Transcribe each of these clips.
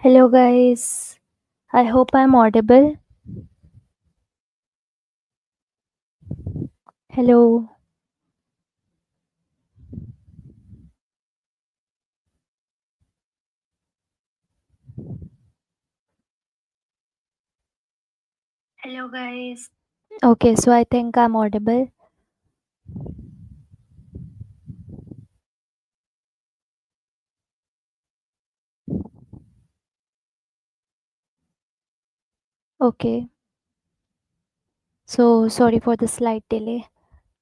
Hello, guys. I hope I'm audible. Hello. Hello, guys. Okay, so I think I'm audible. Okay, so sorry for the slight delay.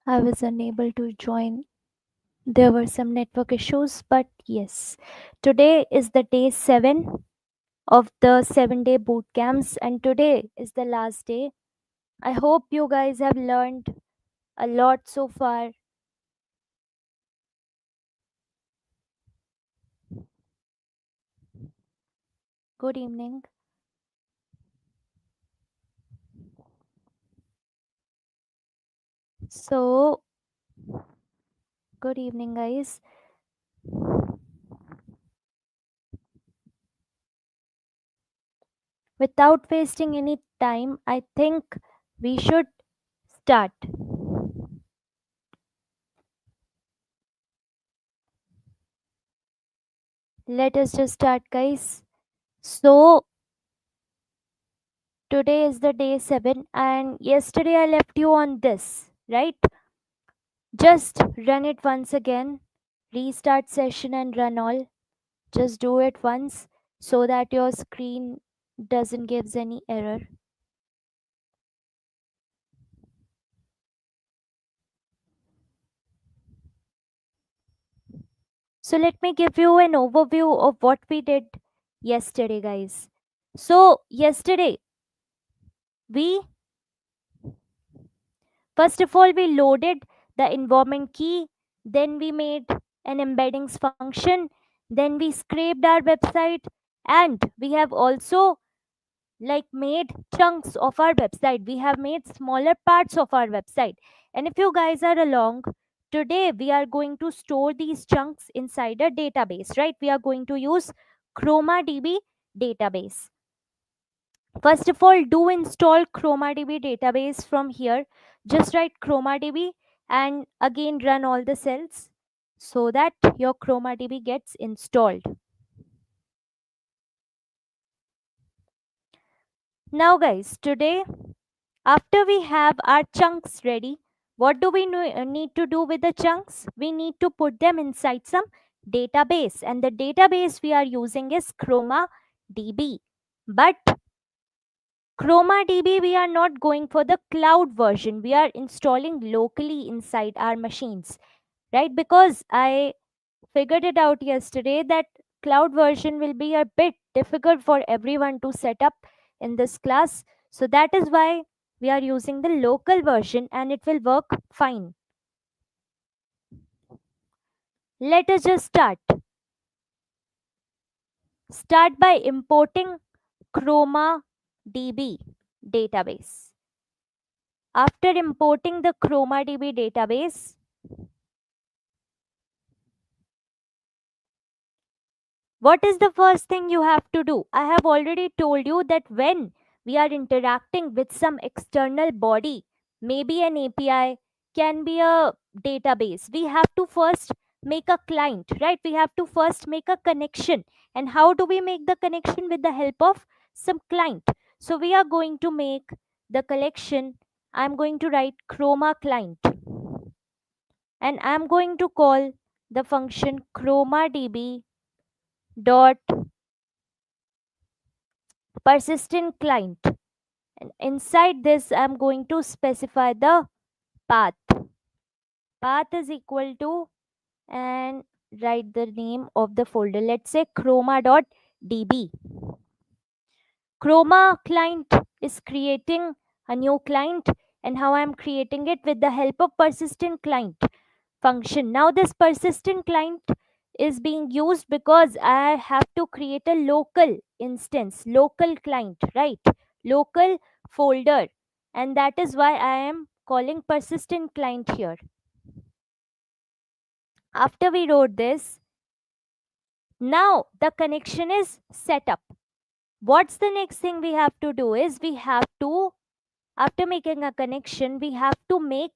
I was unable to join. There were some network issues, but yes, today is the day 7 of the 7-day boot camps, and today is the last day. I hope you guys have learned a lot so far. Good evening. So, good evening, guys. Without wasting any time, I think we should start. Let us just start, guys. So, today is the day 7, and yesterday I left you on this, right? Just run it once again, restart session and run all. Just do it once so that your screen doesn't gives any error. So, let me give you an overview of what we did yesterday, guys. So, yesterday we first of all, we loaded the environment key, then we made an embeddings function, then we scraped our website, and we have also made chunks of our website. We have made smaller parts of our website. And if you guys are along, today we are going to store these chunks inside a database, right? We are going to use ChromaDB database. First of all, do install ChromaDB database from here. Just write ChromaDB and again run all the cells so that your ChromaDB gets installed. Now guys, today after we have our chunks ready, what do we need to do with the chunks? We need to put them inside some database, and the database we are using is ChromaDB. But ChromaDB, we are not going for the cloud version. We are installing locally inside our machines, right? Because I figured it out yesterday that cloud version will be a bit difficult for everyone to set up in this class. So that is why we are using the local version and it will work fine. Let us just start. Start by importing ChromaDB database. After importing the ChromaDB database, what is the first thing you have to do? I have already told you that when we are interacting with some external body, maybe an API, can be a database, we have to first make a client, right? We have to first make a connection. And how do we make the connection? With the help of some client. So we are going to make the collection. I'm going to write chroma client and I'm going to call the function chromadb dot persistent client, and inside this I'm going to specify the path. Path is equal to, and write the name of the folder, let's say chroma.db. Chroma client is creating a new client, and how I'm creating it? With the help of persistent client function. Now this persistent client is being used because I have to create a local instance, local client, right? Local folder. And that is why I am calling persistent client here. After we wrote this, now the connection is set up. What's the next thing we have to do is we have to, after making a connection, we have to make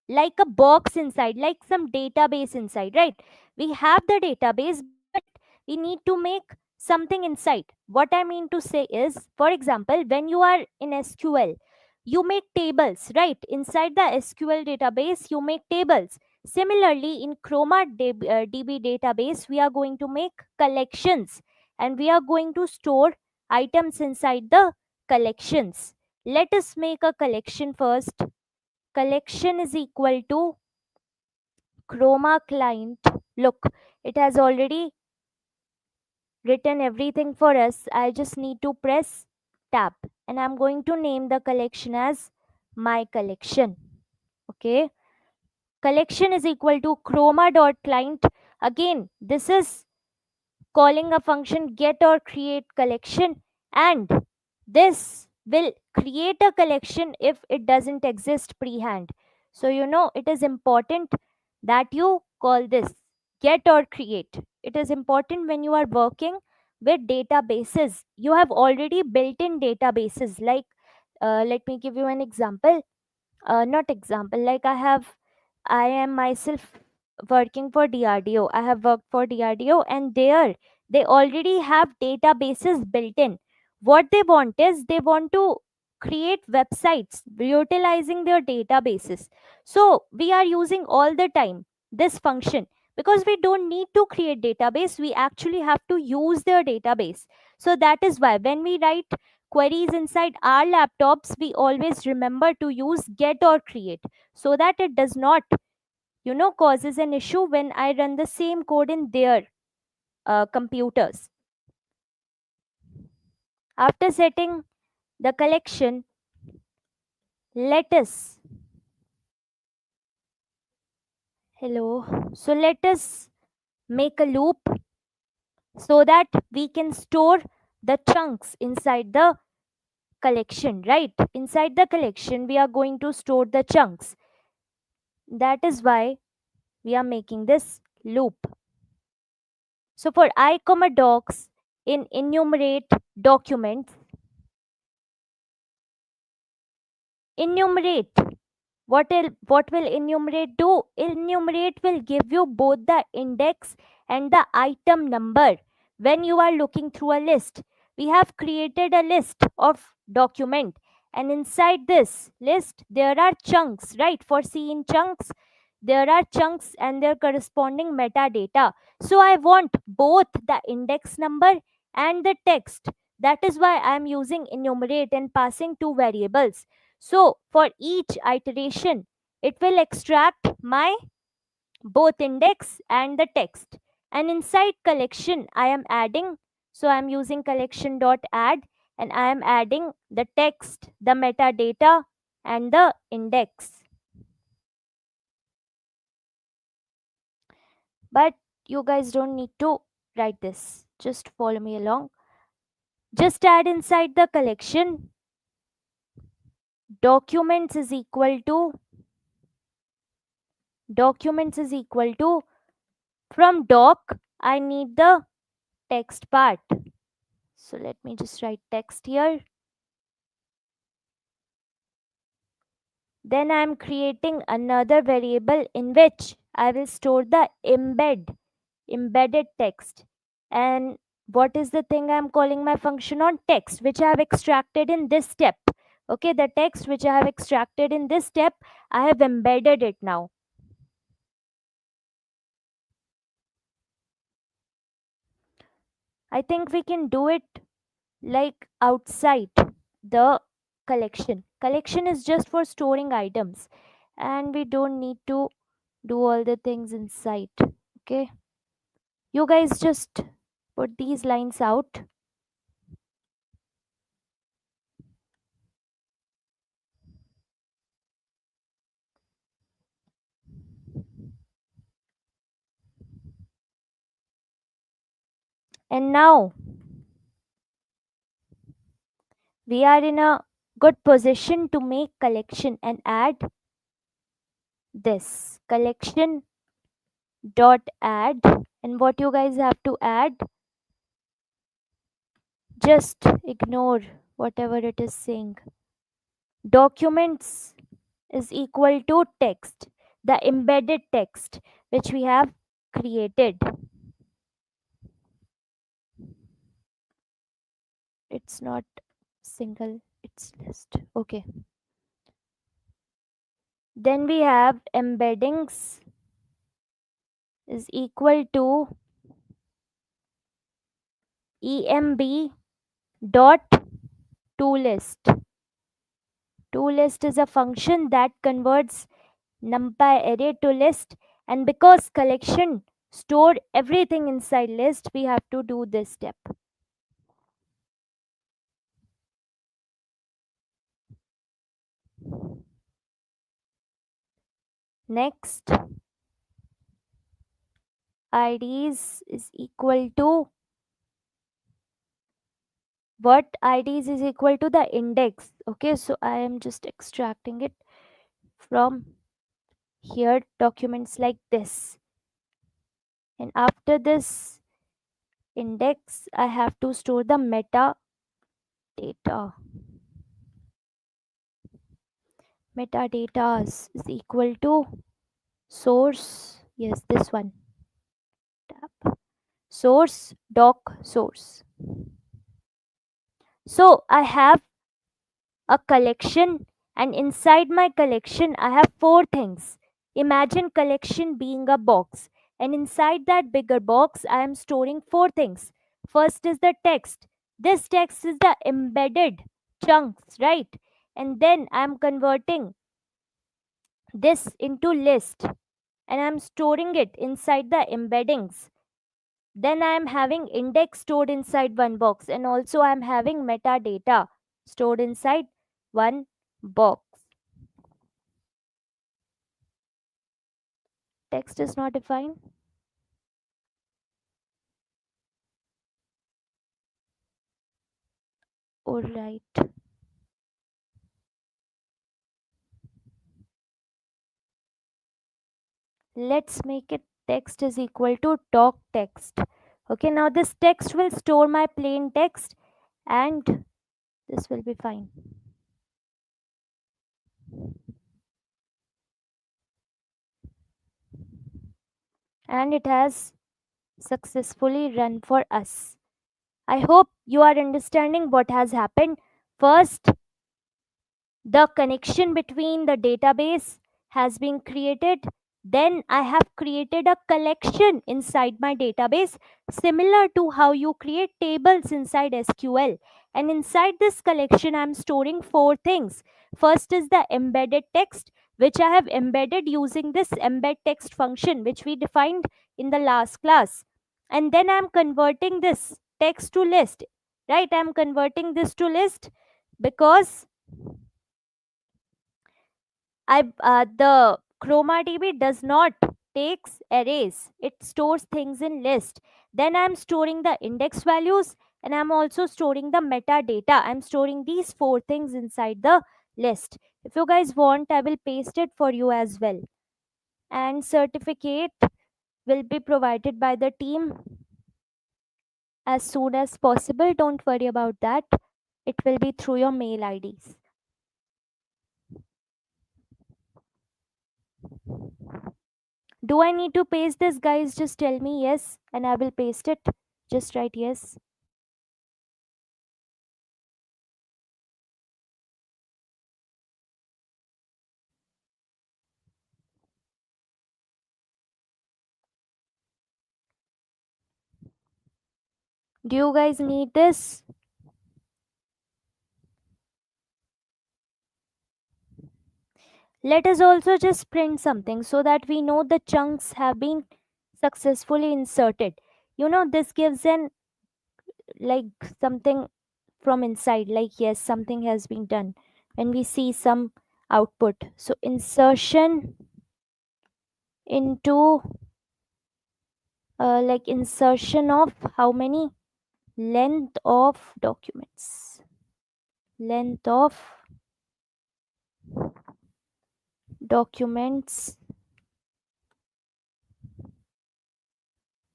like a box inside, like some database inside, right? We have the database, but we need to make something inside. What I mean to say is, for example, when you are in SQL, you make tables, right? Inside the SQL database, you make tables. Similarly, in DB database, we are going to make collections, and we are going to store items inside the collections. Let us make a collection first. Collection is equal to chroma client. Look, it has already written everything for us. I just need to press tab, and I'm going to name the collection as my collection. Okay, collection is equal to chroma dot client. Again, this is calling a function get or create collection, and this will create a collection if it doesn't exist pre-hand. So it is important that you call this get or create. It is important when you are working with databases. You have already built in databases, like let me give you an example. Not example, like I am myself working for DRDO. I have worked for DRDO, and there they already have databases built in. What they want is they want to create websites utilizing their databases. So we are using all the time this function, because we don't need to create database, we actually have to use their database. So that is why when we write queries inside our laptops, we always remember to use get or create, so that it does not causes an issue when I run the same code in their computers. After setting the collection, let us hello. So let us make a loop so that we can store the chunks inside the collection, right? Inside the collection, we are going to store the chunks. That is why we are making this loop. So for I comma docs in enumerate documents, enumerate. What will enumerate do? Enumerate will give you both the index and the item number when you are looking through a list. We have created a list of document, and inside this list there are chunks, right? For C in chunks, there are chunks and their corresponding metadata. So I want both the index number and the text. That is why I am using enumerate and passing two variables. So for each iteration, it will extract my both index and the text. And inside collection, I am adding, so I am using collection dot add, and I am adding the text, the metadata, and the index. But you guys don't need to write this. Just follow me along. Just add inside the collection documents is equal to documents is equal to from doc I need the text part. So let me just write text here. Then I am creating another variable in which I will store the embedded text. And what is the thing I am calling my function on? Text, which I have extracted in this step. Okay, the text which I have extracted in this step, I have embedded it now. I think we can do it like outside the collection. Collection is just for storing items, and we don't need to do all the things inside. Okay, you guys just put these lines out. And now we are in a good position to make collection and add this collection dot add. And what you guys have to add, Just ignore whatever it is saying. Documents is equal to text, the embedded text which we have created. It's not single, it's list. Okay. Then we have embeddings is equal to emb dot toList. ToList is a function that converts numpy array to list, and because collection stored everything inside list, we have to do this step. Next, IDs is equal to what? IDs is equal to the index. Okay, so I am just extracting it from here, documents like this. And after this index, I have to store the metadata. Metadata is equal to source. Yes, this one. Tab. Source doc source. So I have a collection, and inside my collection I have four things. Imagine collection being a box, and inside that bigger box I am storing four things. First is the text. This text is the embedded chunks, right? And then I am converting this into list, and I'm storing it inside the embeddings. Then I am having index stored inside one box, and also I am having metadata stored inside one box. Text is not defined. All right. Let's make it text is equal to doc text. Okay, now this text will store my plain text, and this will be fine. And it has successfully run for us. I hope you are understanding what has happened. First, the connection between the database has been created. Then I have created a collection inside my database, similar to how you create tables inside SQL. And inside this collection I'm storing four things. First is the embedded text, which I have embedded using this embed text function which we defined in the last class. And then I'm converting this text to list, right? I'm converting this to list because the ChromaDB does not takes arrays. It stores things in list. Then I'm storing the index values, and I'm also storing the metadata. I'm storing these four things inside the list. If you guys want, I will paste it for you as well. And certificate will be provided by the team as soon as possible. Don't worry about that. It will be through your mail IDs. Do I need to paste this, guys? Just tell me yes, and I will paste it. Just write yes. Do you guys need this? Let us also just print something so that we know the chunks have been successfully inserted. This gives an like something from inside, like yes, something has been done when we see some output. So insertion into like insertion of how many? Length of documents. Length of documents,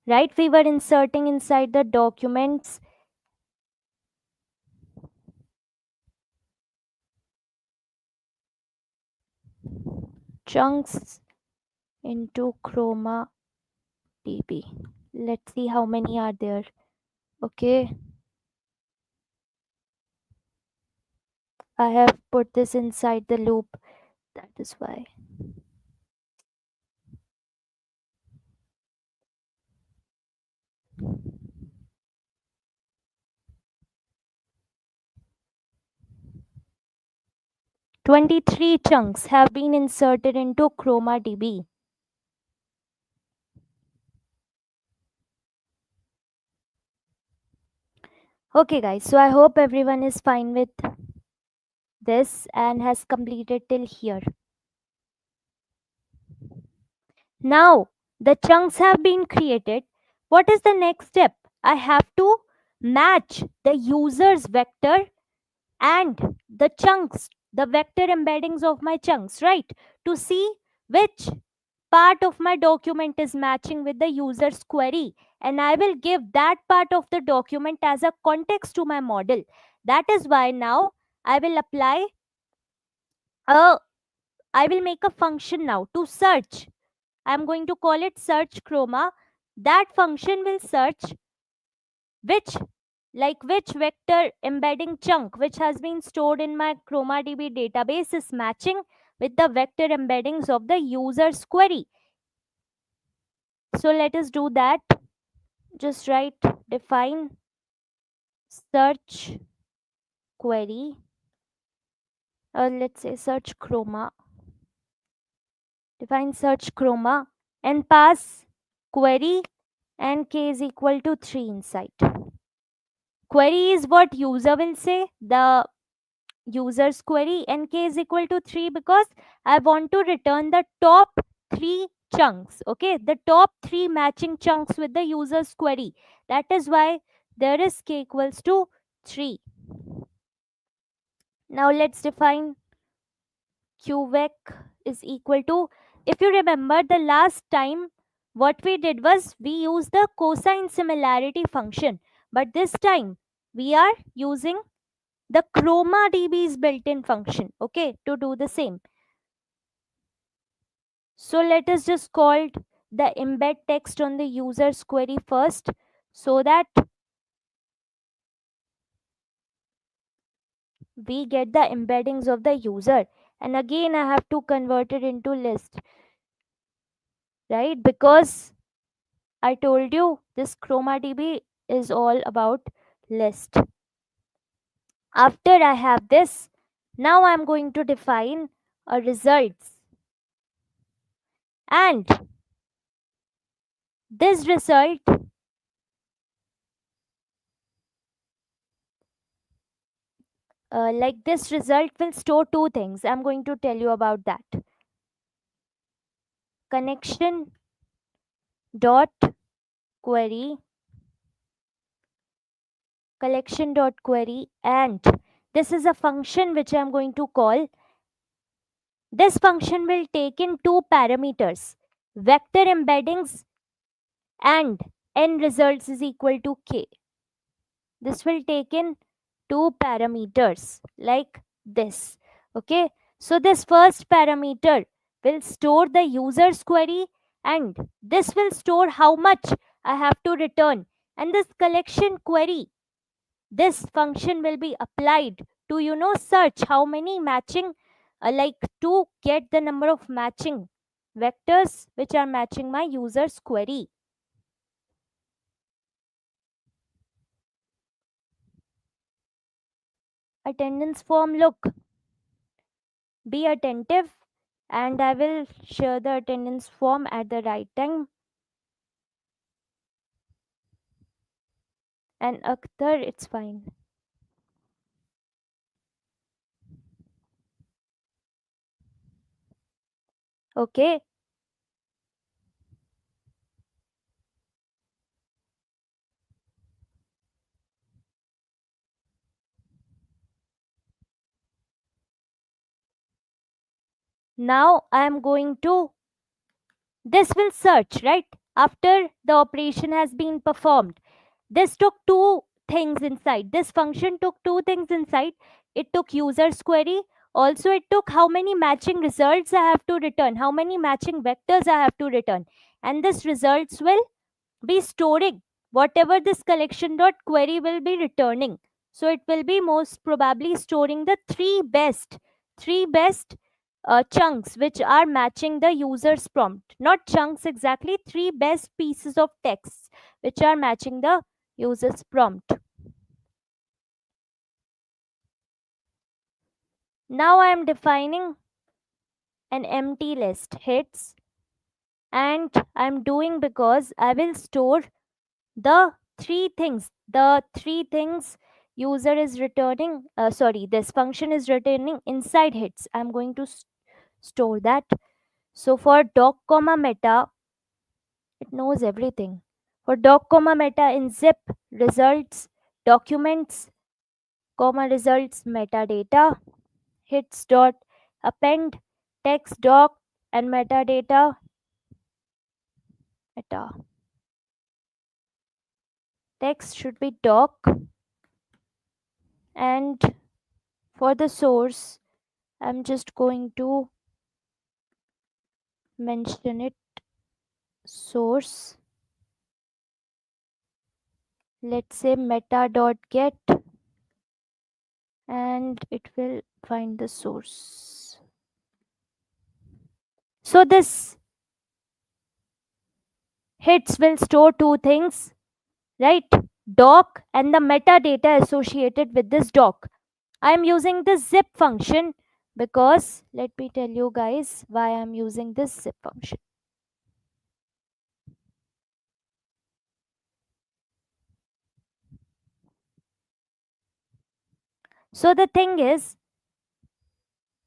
right? We were inserting inside the documents chunks into chroma db. Let's see how many are there. Okay, I have put this inside the loop, that is why. 23 chunks have been inserted into chroma db. Okay guys, so I hope everyone is fine with this and has completed till here. Now the chunks have been created. What is the next step? I have to match the user's vector and the chunks, the vector embeddings of my chunks, right? To see which part of my document is matching with the user's query. And I will give that part of the document as a context to my model. That is why now I will apply a, I will make a function now to search. I'm going to call it search chroma. That function will search which, like which vector embedding chunk which has been stored in my ChromaDB database is matching with the vector embeddings of the user's query. So let us do that. Just write define search query, or let's say search chroma. Define search chroma and pass query and k is equal to 3 inside. Query is what user will say, the user's query, and k is equal to 3 because I want to return the top 3 chunks. Okay, the top 3 matching chunks with the user's query. That is why there is k equals to 3. Now let's define qvec is equal to, if you remember the last time what we did was we used the cosine similarity function, but this time we are using the chroma db's built-in function, okay, to do the same. So let us just call the embed text on the user's query first, so that we get the embeddings of the user. And again I have to convert it into list, right? Because I told you this chroma db is all about list. After I have this, now I'm going to define a results, and this result, like this result will store two things. I'm going to tell you about that. Connection dot query, collection dot query, and this is a function which I'm going to call. This function will take in two parameters, vector embeddings and end results is equal to k. This will take in two parameters like this. Okay, so this first parameter will store the user's query, and this will store how much I have to return. And this collection query, this function will be applied to search how many matching, like to get the number of matching vectors which are matching my user's query. Attendance form, look, be attentive, and I will share the attendance form at the right time. And Akhtar, it's fine. Okay, now I am going to, this will search, right? After the operation has been performed, this took two things inside. This function took two things inside. It took user's query. Also, it took how many matching results I have to return, how many matching vectors I have to return. And this results will be storing whatever this collection dot query will be returning. So it will be most probably storing the three best chunks which are matching the user's prompt. Not chunks exactly, three best pieces of text which are matching the user's prompt. Now I am defining an empty list hits, and I'm doing because I will store the three things user is returning, sorry, this function is returning inside hits. I'm going to store that. So for doc comma meta, it knows everything. For doc comma meta in zip results documents comma results metadata hits dot append text doc and metadata meta text should be doc. And for the source, I'm just going to mention it source. Let's say meta.get, and it will find the source. So this hits will store two things, right? Doc and the metadata associated with this doc. I'm using this zip function because let me tell you guys why I'm using this zip function. So the thing is,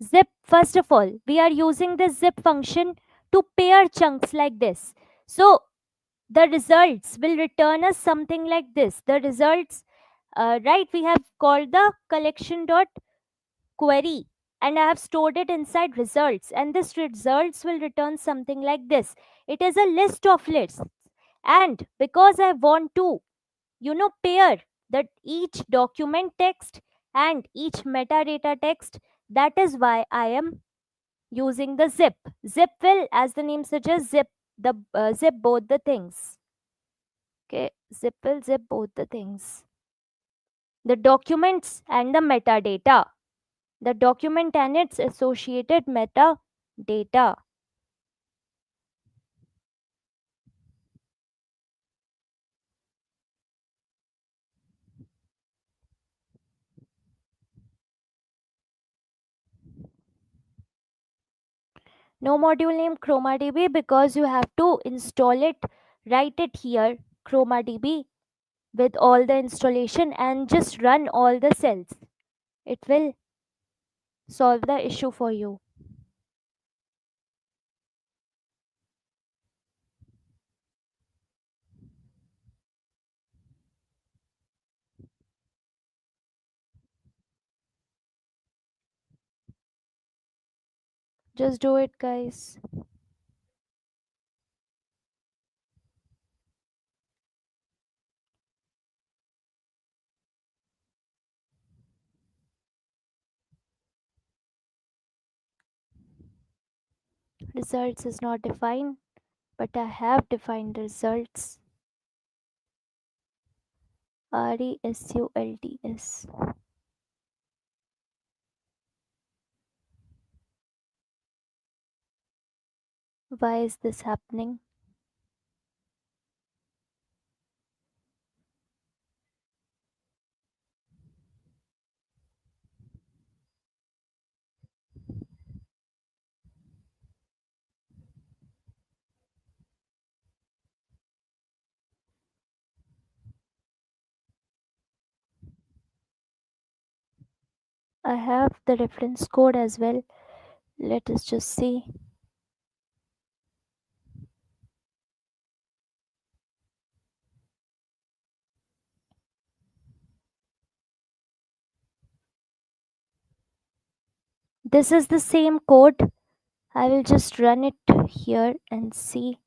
zip, first of all, we are using this zip function to pair chunks like this. So the results will return us something like this. The results, right, we have called the collection dot query, and I have stored it inside results, and this results will return something like this. It is a list of lists, and because I want to, pair that each document text and each metadata text, that is why I am using the zip. Zip will, as the name suggests, zip both the things. Okay, zip will zip both the things. The documents and the metadata. The document and its associated metadata. No module name ChromaDB because you have to install it, write it here, ChromaDB, with all the installation and just run all the cells. It will solve the issue for you. Just do it, guys. Results is not defined, but I have defined the results. RESULTS. Why is this happening? I have the reference code as well. Let us just see. This is the same code. I will just run it here and see.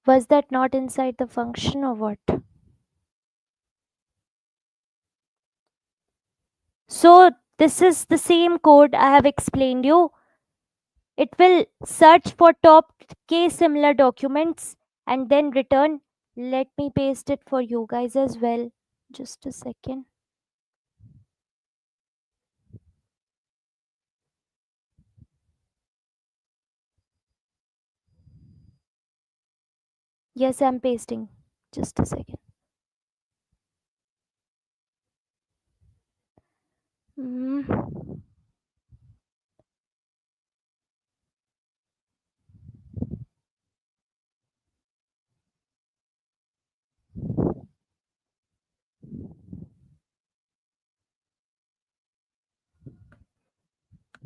Was that not inside the function or what? So this is the same code I have explained you. It will search for top k similar documents and then return. Let me paste it for you guys as well. Just a second. Yes, I'm pasting. Just a second. Mm,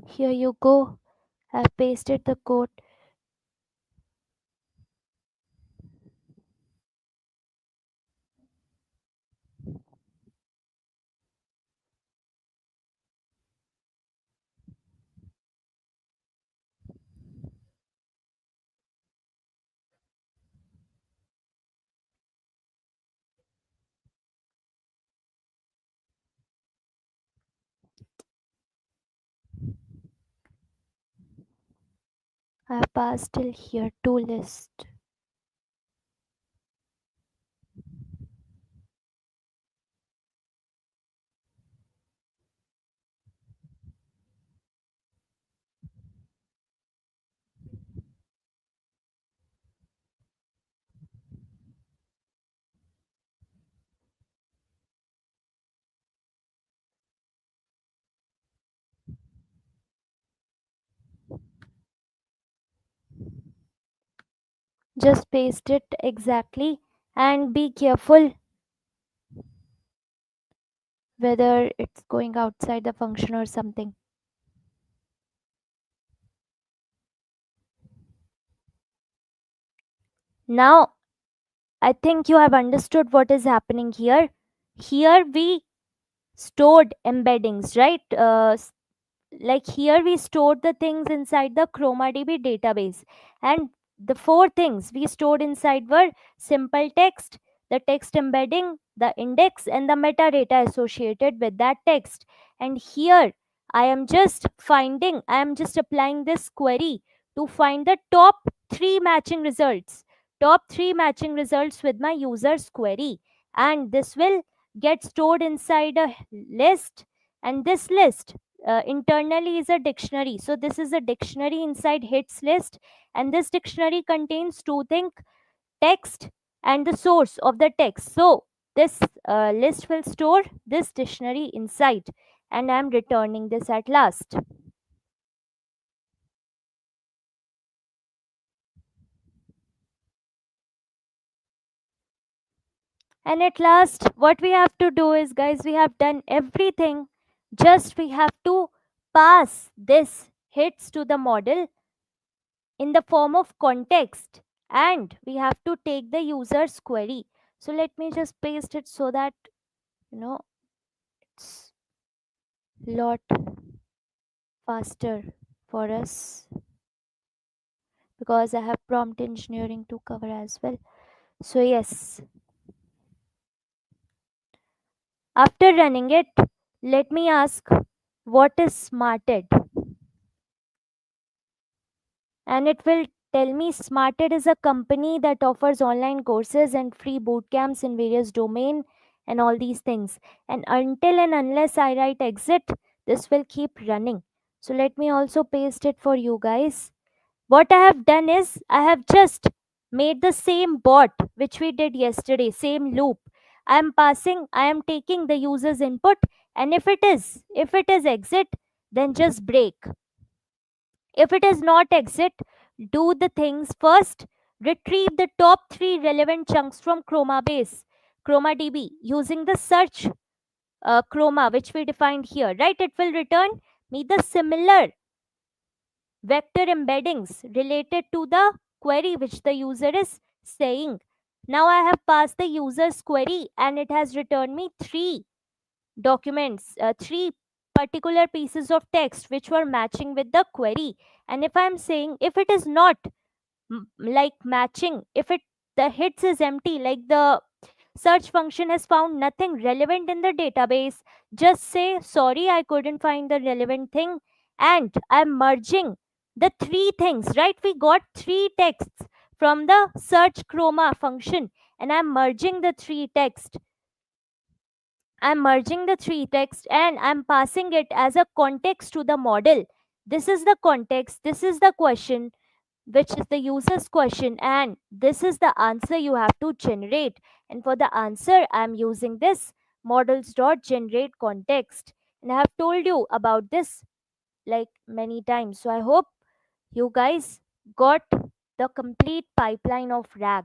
Here you go. I've pasted the code. I've passed till here to list. Just paste it exactly and be careful whether it's going outside the function or something. Now, I think you have understood what is happening here. Here we stored embeddings, right? Like here we stored the things inside the ChromaDB database, and the four things we stored inside were simple text, the text embedding, the index, and the metadata associated with that text. And here I am just applying this query to find the top three matching results with my user's query, and this will get stored inside a list, and this list internally is a dictionary. So this is a dictionary inside hits list, and this dictionary contains two things: text and the source of the text. So this list will store this dictionary inside, and I'm returning this at last. And at last, what we have to do is, guys, we have done everything. Just we have to pass this hits to the model in the form of context, and we have to take the user's query. So let me just paste it so that you know it's lot faster for us, because I have prompt engineering to cover as well. So yes, after running it, let me ask, what is smarted? And it will tell me Smarted is a company that offers online courses and free boot camps in various domain and all these things. And until and unless I write exit, this will keep running. So let me also paste it for you guys. What I have done is I have just made the same bot which we did yesterday, same loop. I am taking the user's input, and if it is exit, then just break. If it is not exit, do the things first. Retrieve the top three relevant chunks from ChromaDB using the search chroma which we defined here, right? It will return me the similar vector embeddings related to the query which the user is saying. Now I have passed the user's query, and it has returned me three particular pieces of text which were matching with the query. And if I'm saying if it is not like matching, if it the hits is empty, like the search function has found nothing relevant in the database. Just say, sorry, I couldn't find the relevant thing. And I'm merging the three things, right? We got three texts from the search chroma function, and I'm merging the three text and I'm passing it as a context to the model. This is the context, this is the question, which is the user's question, and this is the answer you have to generate. And for the answer I'm using this models dot generate context, and I have told you about this like many times. So I hope you guys got the complete pipeline of RAG.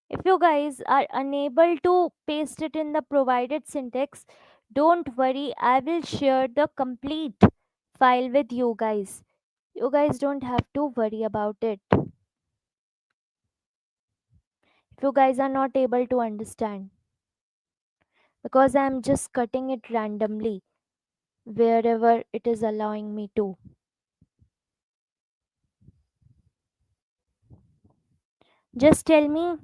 If you guys are unable to paste it in the provided syntax, don't worry, I will share the complete file with you guys. You guys don't have to worry about it. If you guys are not able to understand, because I'm just cutting it randomly wherever it is allowing me to. Just tell me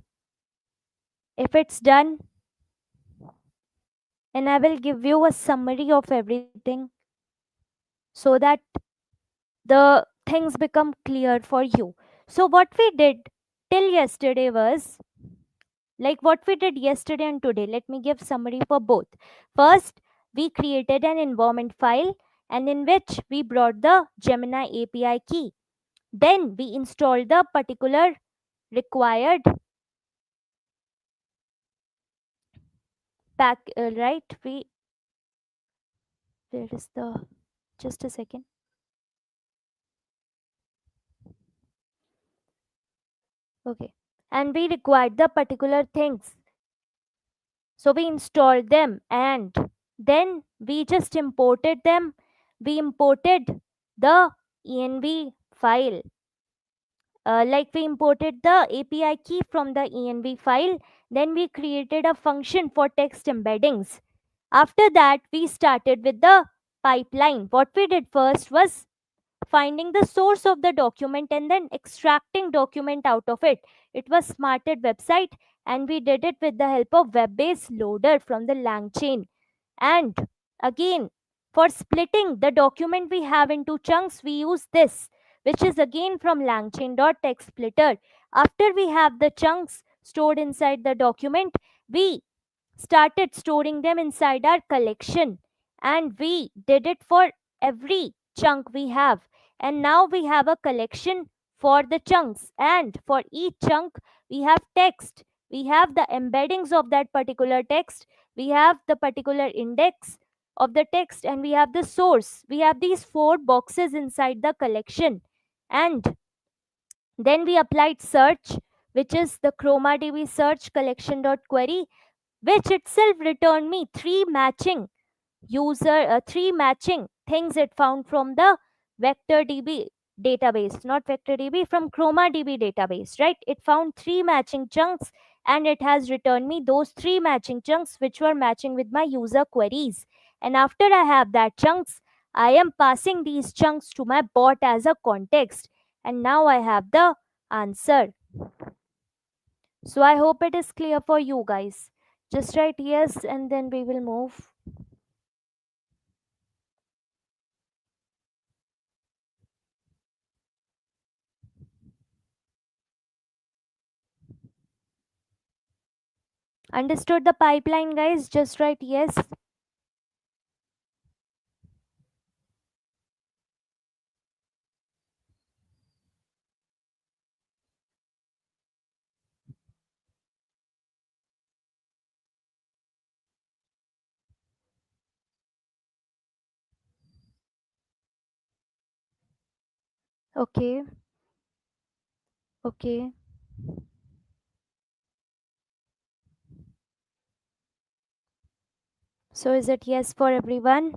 if it's done, and I will give you a summary of everything so that the things become clear for you. So, what we did till yesterday was like what we did yesterday and today. Let me give summary for both. First, we created an environment file, and in which we brought the Gemini API key. Then we installed the particular required pack, right? Where is the, just a second. Okay. And we required the particular things. So we installed them, and then we just imported them. We imported the env file. Like we imported the API key from the env file. Then we created a function for text embeddings. After that, we started with the pipeline. What we did first was finding the source of the document and then extracting document out of it. It was smarted website, and we did it with the help of web-based loader from the LangChain. And again, for splitting the document we have into chunks, we use this, which is again from langchain.textsplitter. After we have the chunks stored inside the document, we started storing them inside our collection, and we did it for every chunk we have. And now we have a collection for the chunks, and for each chunk we have text, we have the embeddings of that particular text, we have the particular index of the text, and we have the source. We have these four boxes inside the collection. And then we applied search, which is the chromadb search collection.query, which itself returned me three matching things it found from the vectordb database, not vectordb, from chromadb database, right? It found three matching chunks, and it has returned me those three matching chunks which were matching with my user queries. And after I have that chunks, I am passing these chunks to my bot as a context, and now I have the answer. So I hope it is clear for you guys. Just write yes, and then we will move. Understood the pipeline, guys? Just write yes. Okay, okay. So is it yes for everyone?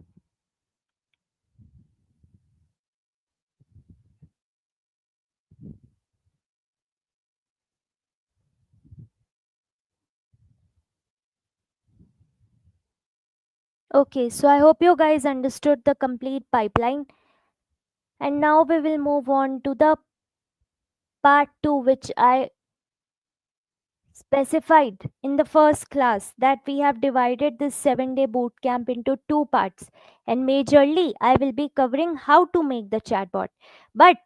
Okay, so I hope you guys understood the complete pipeline. And now we will move on to the part 2, which I specified in the first class that we have divided this 7-day boot camp into two parts. And majorly, I will be covering how to make the chatbot. But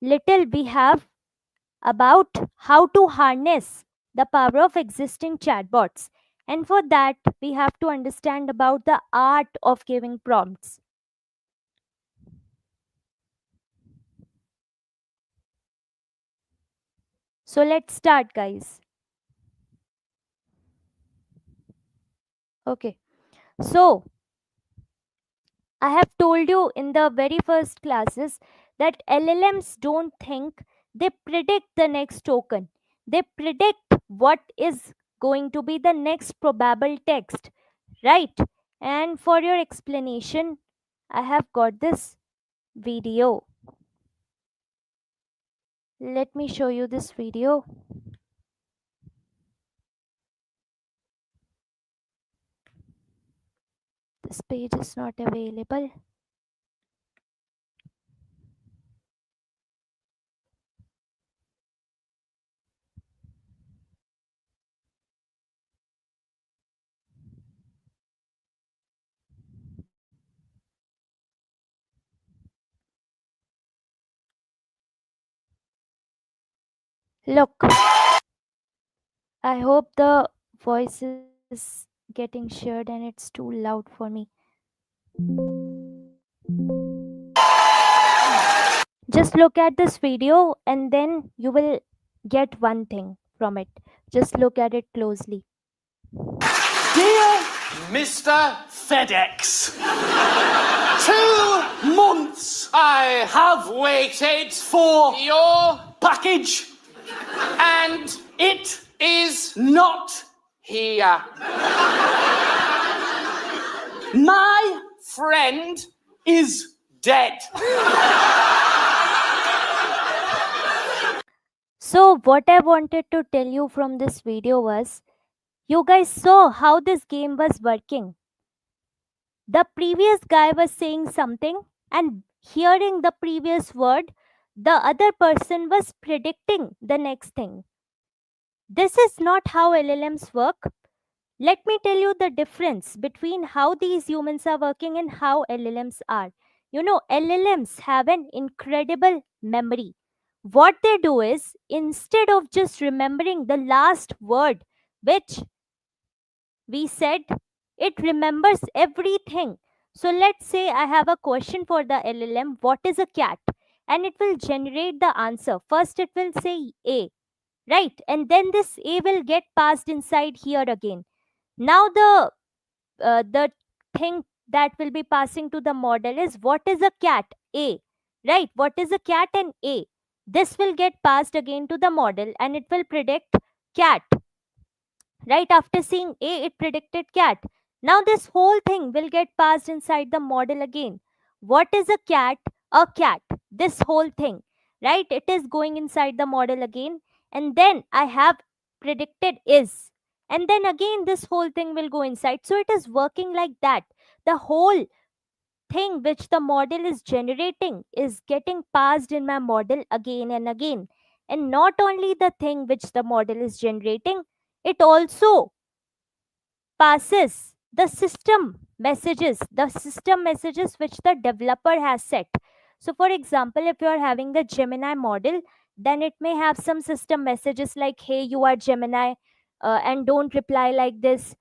little we have about how to harness the power of existing chatbots. And for that, we have to understand about the art of giving prompts. So let's start, guys. Okay. So I have told you in the very first classes that LLMs don't think, they predict the next token. They predict what is going to be the next probable text, right? And for your explanation, I have got this video. Let me show you this video. This page is not available. Look, I hope the voice is getting shared and it's too loud for me. Just look at this video and then you will get one thing from it. Just look at it closely. Dear Mr. FedEx, 2 months I have waited for your package and it is not here. My friend is dead. So, what I wanted to tell you from this video was you guys saw how this game was working. The previous guy was saying something, and hearing the previous word, the other person was predicting the next thing. This is not how LLMs work. Let me tell you the difference between how these humans are working and how LLMs are. You know, LLMs have an incredible memory. What they do is, instead of just remembering the last word which we said, it remembers everything. So let's say I have a question for the LLM, what is a cat? And it will generate the answer. First, it will say A, right? And then this A will get passed inside here again. Now the thing that will be passing to the model is what is a cat? A, right? What is a cat? And A. This will get passed again to the model and it will predict cat. Right after seeing A, it predicted cat. Now this whole thing will get passed inside the model again. What is a cat? A cat. This whole thing, right? It is going inside the model again. And then I have predicted is. And then again, this whole thing will go inside. So it is working like that. The whole thing which the model is generating is getting passed in my model again and again. And not only the thing which the model is generating, it also passes the system messages which the developer has set. So for example, if you are having the Gemini model, then it may have some system messages like, hey, you are Gemini, and don't reply like this,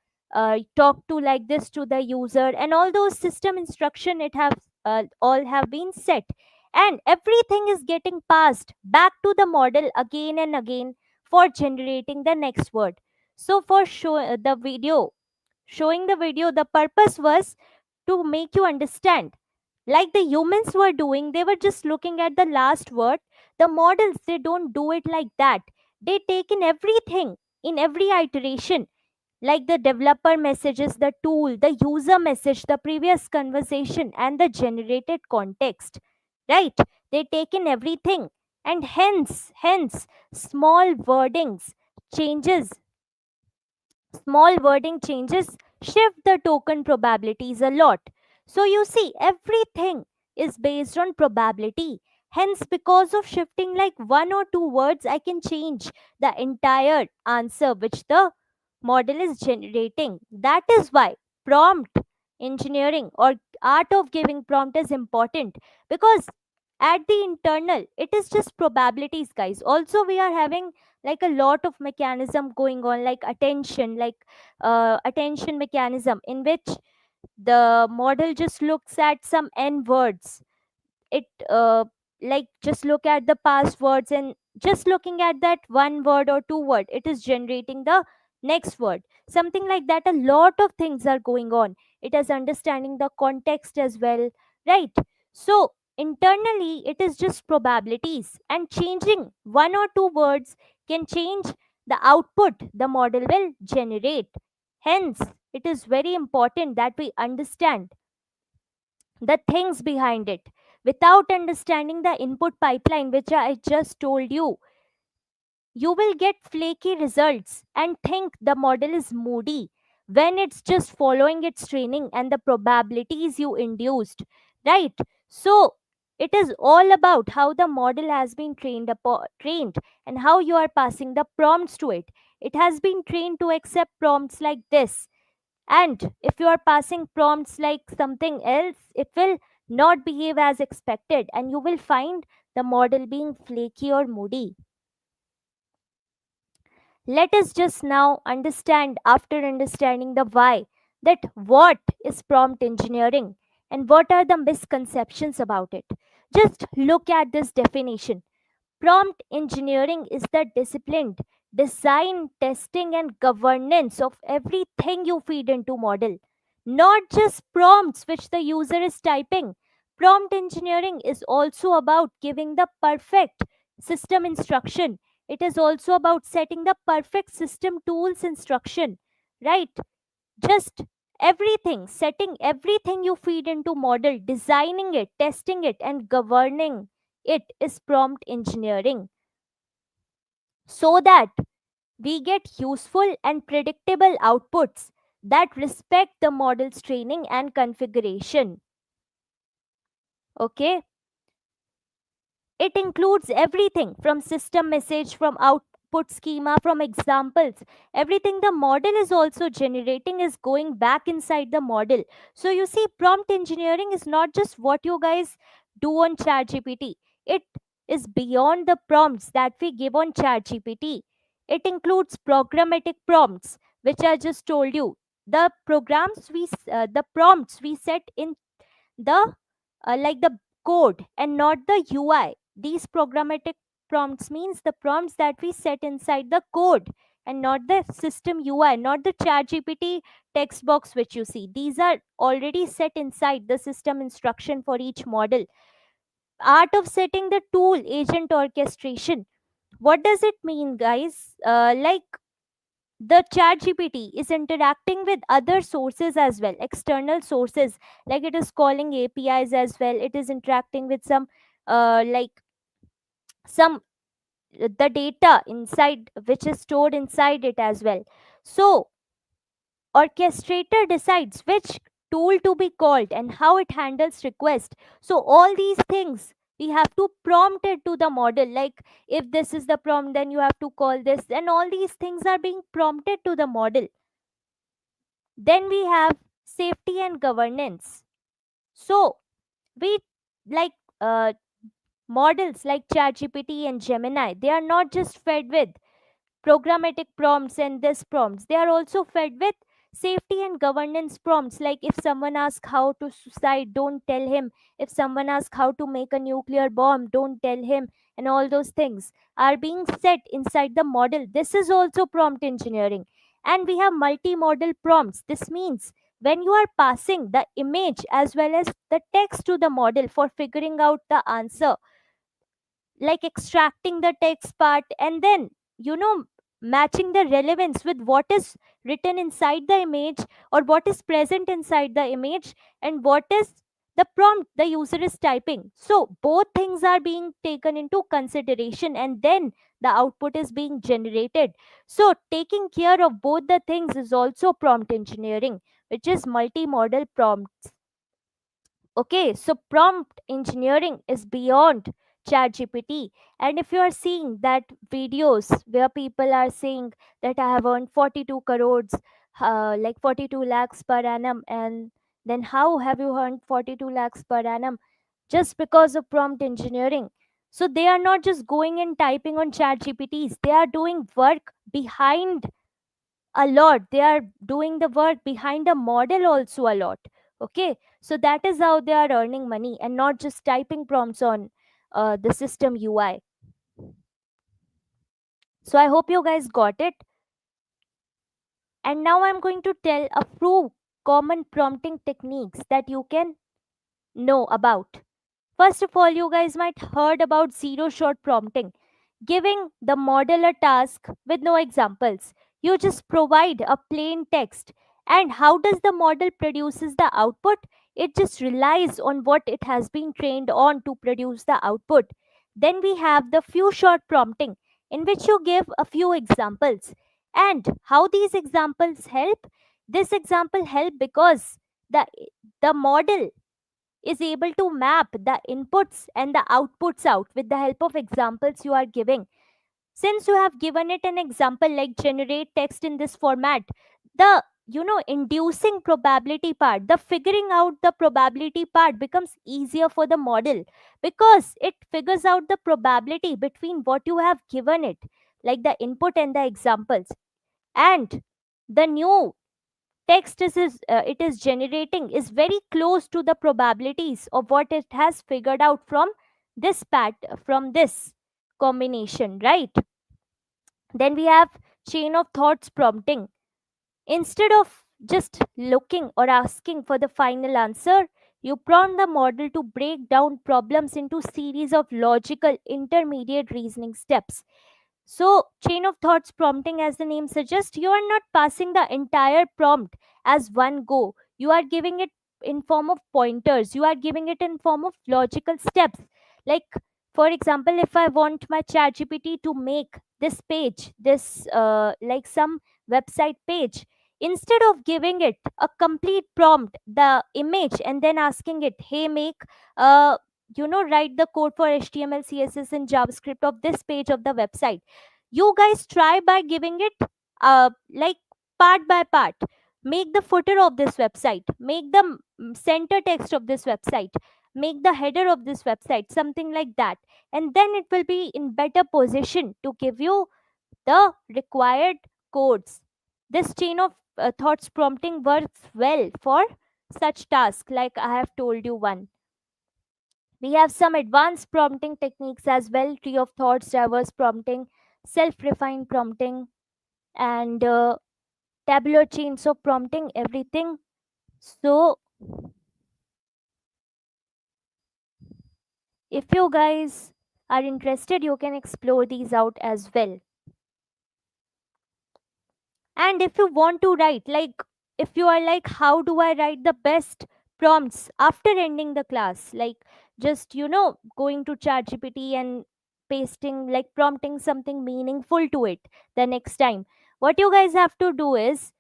talk to like this to the user, and all those system instruction it have all have been set, and everything is getting passed back to the model again and again for generating the next word. So for the video, showing the video, the purpose was to make you understand, like the humans were doing, they were just looking at the last word. The models, they don't do it like that. They take in everything in every iteration, like the developer messages, the tool, the user message, the previous conversation, and the generated context, right? They take in everything, and hence small wordings changes small wording changes shift the token probabilities a lot. So you see, everything is based on probability. Hence, because of shifting like one or two words, I can change the entire answer which the model is generating. That is why prompt engineering or art of giving prompt is important, because at the internal it is just probabilities, guys. Also, we are having like a lot of mechanism going on, like attention, like attention mechanism, in which the model just looks at some n words. It like just look at the past words, and just looking at that one word or two word, it is generating the next word, something like that. A lot of things are going on. It is understanding the context as well, right? So internally it is just probabilities, and changing one or two words can change the output the model will generate. Hence, it is very important that we understand the things behind it. Without understanding the input pipeline, which I just told you will get flaky results and think the model is moody when it's just following its training and the probabilities you induced, right? So it is all about how the model has been trained, and how you are passing the prompts to it. It has been trained to accept prompts like this, and if you are passing prompts like something else, it will not behave as expected, and you will find the model being flaky or moody. Let us just now understand, after understanding the why, that what is prompt engineering and what are the misconceptions about it. Just look at this definition. Prompt engineering is the disciplined design, testing, and governance of everything you feed into model, not just prompts which the user is typing. Prompt engineering is also about giving the perfect system instruction. It is also about setting the perfect system tools instruction, right? Just everything, setting everything you feed into model, designing it, testing it, and governing it is prompt engineering, so that we get useful and predictable outputs that respect the model's training and configuration. Okay, it includes everything from system message, from output schema, from examples. Everything the model is also generating is going back inside the model. So you see, prompt engineering is not just what you guys do on ChatGPT. It is beyond the prompts that we give on ChatGPT. It includes programmatic prompts, which I just told you. The prompts we set in the like the code and not the UI. These programmatic prompts means the prompts that we set inside the code and not the system UI, not the chat GPT text box which you see. These are already set inside the system instruction for each model. Art of setting the tool agent orchestration. What does it mean, guys? Like the chat gpt is interacting with other sources as well, external sources, like it is calling apis as well. It is interacting with some like some the data inside which is stored inside it as well. So orchestrator decides which tool to be called and how it handles request. So all these things we have to prompt it to the model, like if this is the prompt, then you have to call this, and all these things are being prompted to the model. Then we have safety and governance. So we like models like ChatGPT and Gemini, they are not just fed with programmatic prompts and this prompts. They are also fed with safety and governance prompts. Like if someone asks how to suicide, don't tell him. If someone asks how to make a nuclear bomb, don't tell him. And all those things are being set inside the model. This is also prompt engineering. And we have multi-model prompts. This means when you are passing the image as well as the text to the model for figuring out the answer, like extracting the text part and then matching the relevance with what is written inside the image or what is present inside the image and what is the prompt the user is typing. So both things are being taken into consideration, and then the output is being generated. So taking care of both the things is also prompt engineering, which is multimodal prompts. Okay, so prompt engineering is beyond ChatGPT. And if you are seeing that videos where people are saying that I have earned 42 crores, like 42 lakhs per annum, and then how have you earned 42 lakhs per annum? Just because of prompt engineering. So they are not just going and typing on ChatGPTs, they are doing work behind a lot. They are doing the work behind a model also a lot. Okay, so that is how they are earning money and not just typing prompts on the system UI. So I hope you guys got it. And now I'm going to tell a few common prompting techniques that you can know about. First of all, you guys might heard about zero shot prompting, giving the model a task with no examples. You just provide a plain text. And how does the model produces the output? It just relies on what it has been trained on to produce the output. Then we have the few shot prompting, in which you give a few examples. And how these examples help? This example help because the the model is able to map the inputs and the outputs out with the help of examples you are giving. Since you have given it an example like generate text in this format, the inducing probability part, the figuring out the probability part becomes easier for the model, because it figures out the probability between what you have given it, like the input and the examples, and the new text it is generating is very close to the probabilities of what it has figured out from this combination, right? Then we have chain of thoughts prompting. Instead of just looking or asking for the final answer, you prompt the model to break down problems into series of logical intermediate reasoning steps. So, chain of thoughts prompting, as the name suggests, you are not passing the entire prompt as one go. You are giving it in form of pointers. You are giving it in form of logical steps. Like, for example, if I want my ChatGPT to make this page, this like some website page, instead of giving it a complete prompt, the image, and then asking it, hey, make write the code for HTML, CSS, and JavaScript of this page of the website. You guys try by giving it like part by part. Make the footer of this website, make the center text of this website, make the header of this website, something like that. And then it will be in better position to give you the required codes. This chain of thoughts prompting works well for such tasks, like I have told you one. We have some advanced prompting techniques as well: tree of thoughts, diverse prompting, self refined prompting, and tabular chains of prompting, everything. So, if you guys are interested, you can explore these out as well. And if you want to write, like, if you are like, how do I write the best prompts after ending the class? Like, just, going to ChatGPT and pasting, like, prompting something meaningful to it the next time. What you guys have to do is,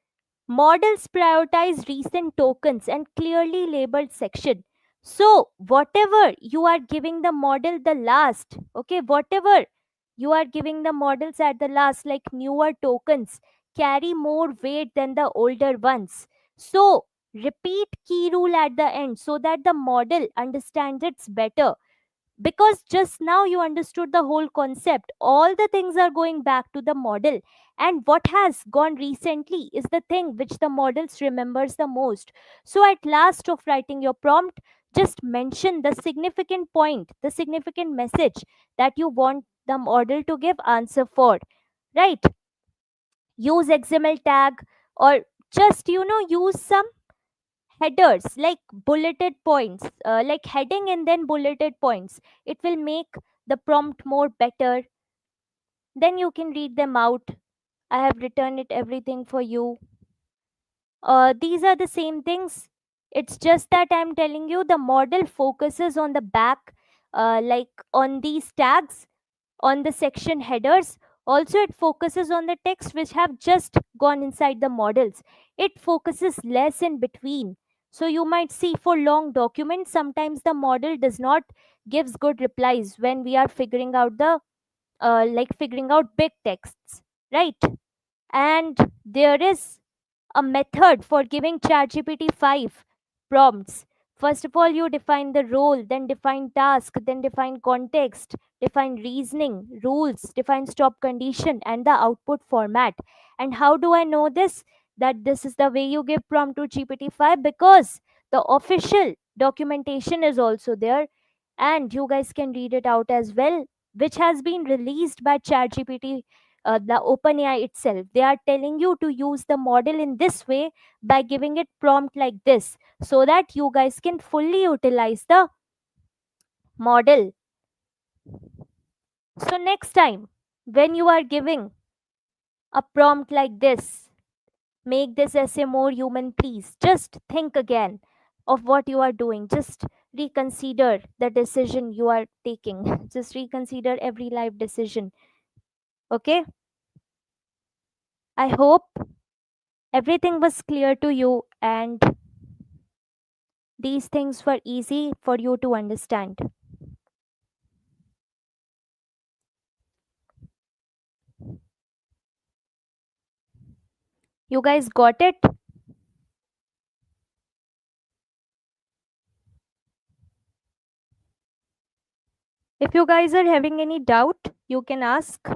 models prioritize recent tokens and clearly labeled section. So, whatever you are giving the model the last, okay, whatever you are giving the models at the last, like newer tokens, carry more weight than the older ones. So, repeat key rule at the end so that the model understands it's better, because just now you understood the whole concept. All the things are going back to the model, and what has gone recently is the thing which the models remembers the most. So at last of writing your prompt, just mention the significant point, the significant message that you want the model to give answer for, right? Use XML tag, or just use some headers, like bulleted points, like heading and then bulleted points. It will make the prompt more better. Then you can read them out. I have written it everything for you. These are the same things. It's just that I'm telling you the model focuses on the back, like on these tags, on the section headers. Also, it focuses on the text which have just gone inside the models. It focuses less in between. So you might see for long documents, sometimes the model does not gives good replies when we are figuring out the figuring out big texts, right? And there is a method for giving ChatGPT 5 prompts. First of all, you define the role, then define task, then define context, define reasoning, rules, define stop condition, and the output format. And how do I know this? That this is the way you give prompt to GPT-5, because the official documentation is also there, and you guys can read it out as well, which has been released by ChatGPT, the OpenAI itself. They are telling you to use the model in this way by giving it prompt like this, so that you guys can fully utilize the model. So next time when you are giving a prompt like this, make this essay more human, please. Just think again of what you are doing. Just reconsider the decision you are taking. Just reconsider every life decision. Okay? I hope everything was clear to you and these things were easy for you to understand. You guys got it? If you guys are having any doubt, you can ask.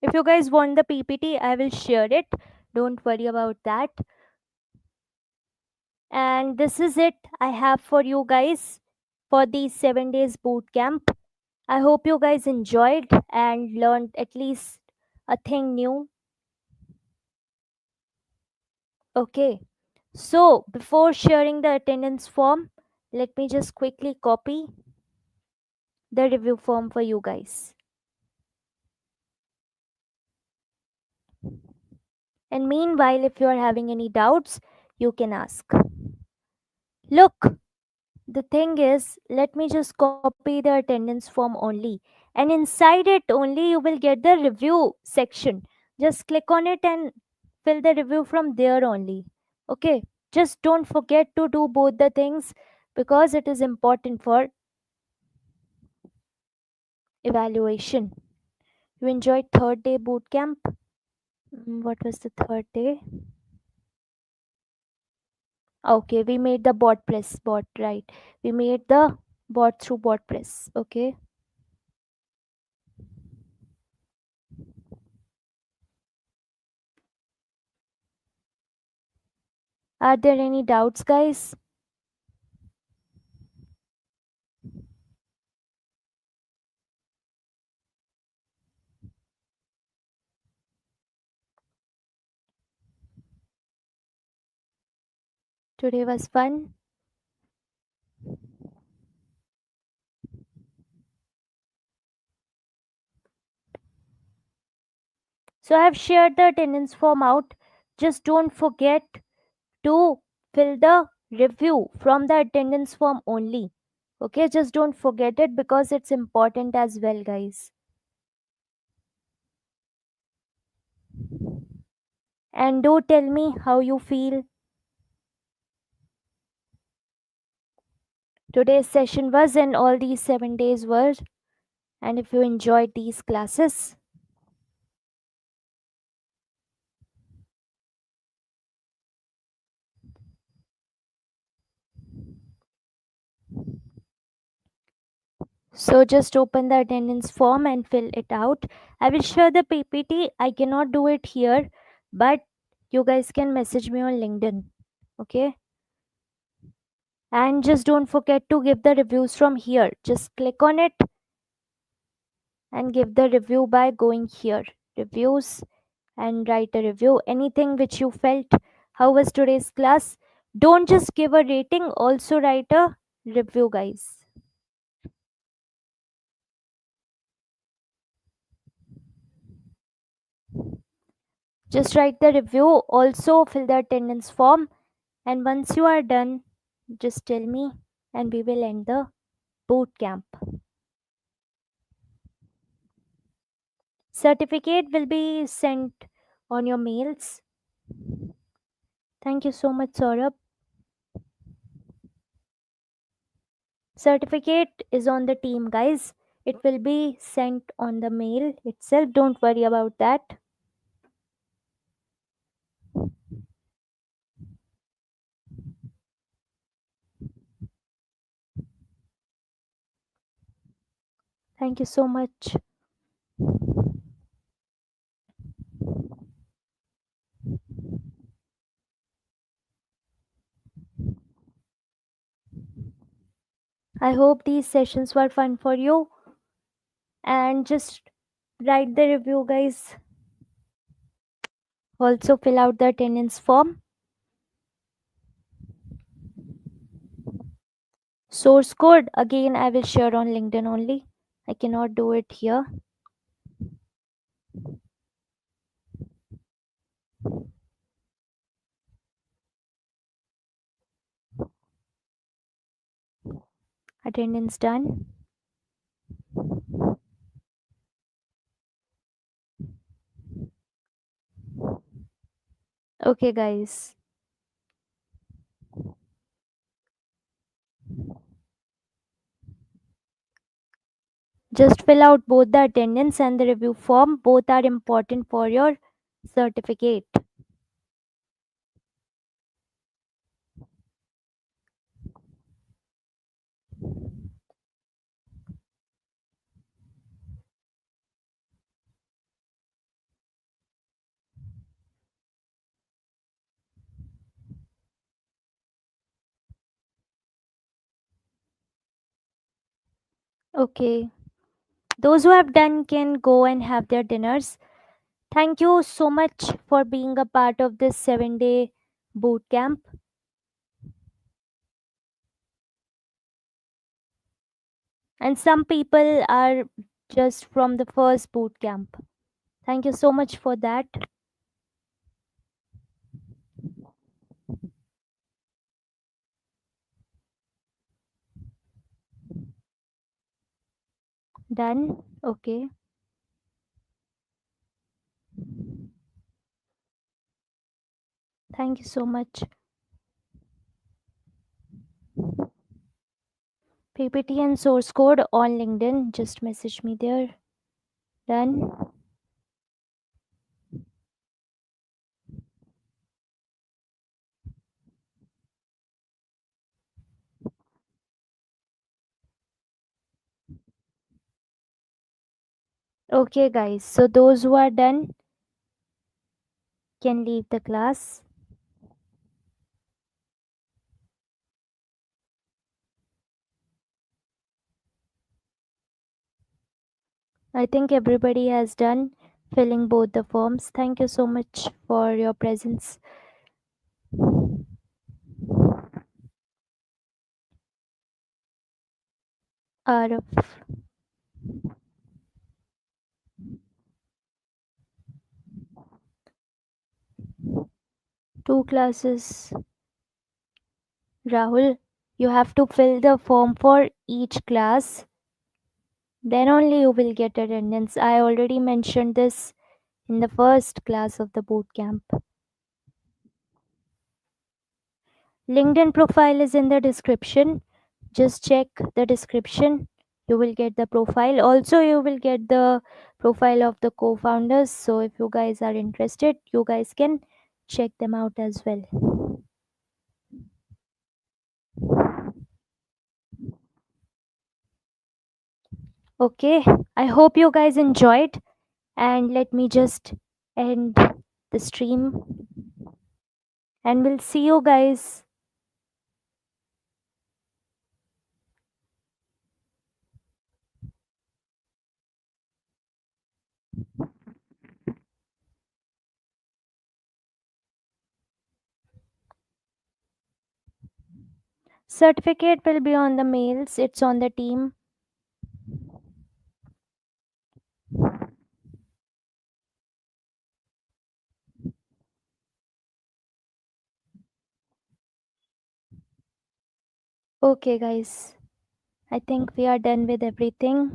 If you guys want the PPT, I will share it. Don't worry about that. And this is it I have for you guys for these 7 days boot camp. I hope you guys enjoyed and learned at least a thing new. Okay. So, before sharing the attendance form, let me just quickly copy the review form for you guys. And meanwhile, if you are having any doubts, you can ask. Look, the thing is, let me just copy the attendance form only. And inside it only, you will get the review section. Just click on it and fill the review from there only. Okay? Just don't forget to do both the things, because it is important for evaluation. You enjoyed third day boot camp? What was the third day? Okay, we made the bot press bot, right? We made the bot through bot press. Okay. Are there any doubts, guys? Today was fun. So I have shared the attendance form out. Just don't forget to fill the review from the attendance form only. Okay, just don't forget it, because it's important as well, guys. And do tell me how you feel today's session was and all these 7 days were, and if you enjoyed these classes. So just open the attendance form and fill it out. I will share the PPT. I cannot do it here, but you guys can message me on LinkedIn. Okay? And just don't forget to give the reviews from here. Just click on it and give the review by going here. Reviews, and write a review. Anything which you felt. How was today's class? Don't just give a rating, also write a review, guys. Just write the review, also fill the attendance form, and once you are done, just tell me and we will end the boot camp. Certificate will be sent on your mails. Thank you so much, Saurabh. Certificate is on the team, guys. It will be sent on the mail itself. Don't worry about that. Thank you so much. I hope these sessions were fun for you. And just write the review, guys. Also, fill out the attendance form. Source code, again, I will share on LinkedIn only. I cannot do it here. Attendance done. Okay, guys. Just fill out both the attendance and the review form. Both are important for your certificate. Okay. Those who have done can go and have their dinners. Thank you so much for being a part of this 7-day boot camp. And some people are just from the first boot camp. Thank you so much for that. Done. Okay. Thank you so much. PPT and source code on LinkedIn. Just message me there. Done. Okay, guys. So those who are done can leave the class. I think everybody has done filling both the forms. Thank you so much for your presence. Araf. Two classes. Rahul, you have to fill the form for each class. Then only you will get attendance. I already mentioned this in the first class of the boot camp. LinkedIn profile is in the description. Just check the description. You will get the profile. Also, you will get the profile of the co-founders. So if you guys are interested, you guys can check them out as well. Okay, I hope you guys enjoyed, and let me just end the stream, and we'll see you guys. Certificate will be on the mails. It's on the team. Okay, guys. I think we are done with everything.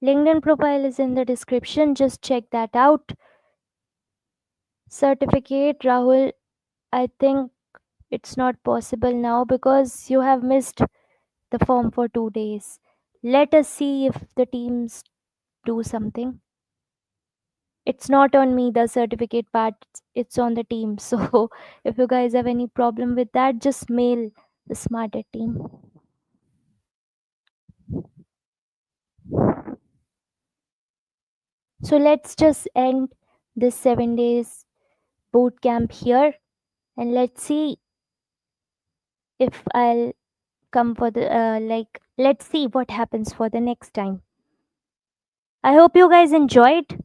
LinkedIn profile is in the description. Just check that out. Certificate, Rahul, I think it's not possible now because you have missed the form for 2 days. Let us see if the teams do something. It's not on me, the certificate part, it's on the team. So if you guys have any problem with that, just mail the smarter team. So let's just end this 7 days boot camp here, and let's see if I'll come for the let's see what happens for the next time. I hope you guys enjoyed.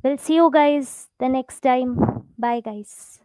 We'll see you guys the next time. Bye, guys.